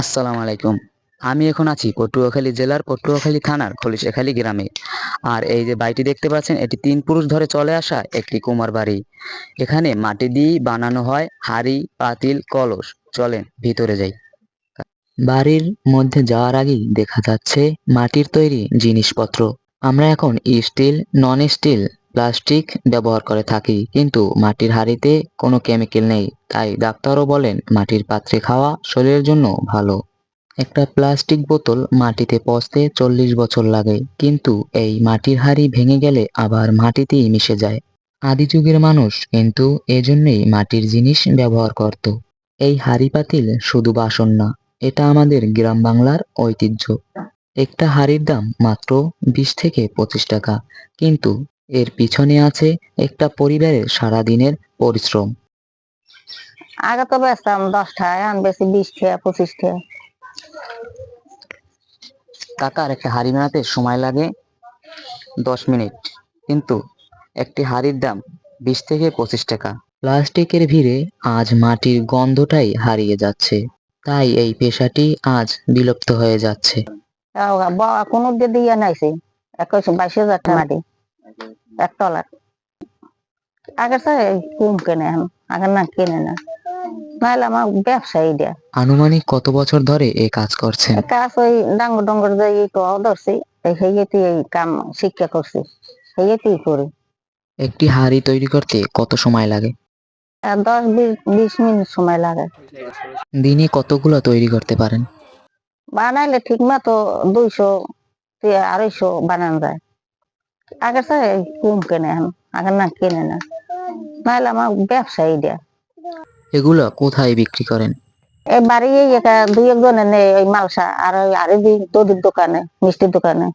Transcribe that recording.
আসসালামু আলাইকুম। আমি এখন আছি পটুয়াখালী জেলার পটুয়াখালী থানার খলিশাখালী গ্রামে। আর এই যে বাড়িটি দেখতে পাচ্ছেন, এটি ৩ পুরুষ ধরে চলে আসা একটি কুমার বাড়ি। এখানে মাটি দিয়েই বানানো হয় হাঁড়ি, পাতিল, কলস। চলেন ভিতরে যাই। বাড়ির মধ্যে যাওয়ার আগেই দেখা যাচ্ছে মাটির তৈরি জিনিসপত্র। আমরা এখন স্টিল, নন স্টিল, প্লাস্টিক ব্যবহার করে থাকি, কিন্তু মাটির হাঁড়িতে কোনো কেমিক্যাল নেই। তাই ডাক্তারও বলেন মাটির পাত্রে খাওয়া শরীরের জন্য ভালো। একটা প্লাস্টিক বোতল মাটিতে পচতে ৪০ বছর লাগে, কিন্তু এই মাটির হাঁড়ি ভেঙে গেলে আবার মাটিতেই মিশে যায়। আদি যুগের মানুষ কিন্তু এজন্যই মাটির জিনিস ব্যবহার করত। এই হাঁড়ি পাতিল শুধু বাসন না, এটা আমাদের গ্রাম বাংলার ঐতিহ্য। একটা হাঁড়ির দাম মাত্র ২০ থেকে ২৫ টাকা, কিন্তু এর পিছনে আছে একটা পরিবারের সারাদিনের পরিশ্রম। আগে তো বেচতাম ১০ টাকা, এখন বেশি ২০ টাকা ২৫ টাকা। কাকার একটা হাঁড়ি বানাতে সময় লাগে ১০ মিনিট, কিন্তু একটি হাঁড়ির দাম ২০ থেকে ২৫ টাকা। প্লাস্টিকের ভিড়ে আজ মাটির গন্ধটাই হারিয়ে যাচ্ছে, তাই এই পেশাটি আজ বিলুপ্ত হয়ে যাচ্ছে। কোন দিয়ে নাইছে ২১-২২ হাজার টাকা মাটি একতলার। আগে কম কেনে, এখন আগে না কেনে না, নাহলে আমার ব্যবসা এটা। আনুমানিক কত বছর ধরে এই কাজ করছেন? কাজ ওই ডাঙ্গর ডঙ্গর যে ধরছি, সেইয়েতে এই কাম শিক্ষা করছি, সেইয়েতেই করি। একটি হাঁড়ি তৈরি করতে কত সময় লাগে? ১০-২০ মিনিট সময় লাগে। দিনে কতগুলো তৈরি করতে পারেন? বানাইলে ঠিক মতো ২০০-২৫০ বানানো যায়। আগে কম কেনে, এখন আগে না কেনে না, নাহলে আমার ব্যবসা এটা। এগুলো কোথায় বিক্রি করেন? এই বাড়ি দুই একজনে নেই, ওই মালসা আর ওই আরে দধির দোকানে, মিষ্টির দোকানে।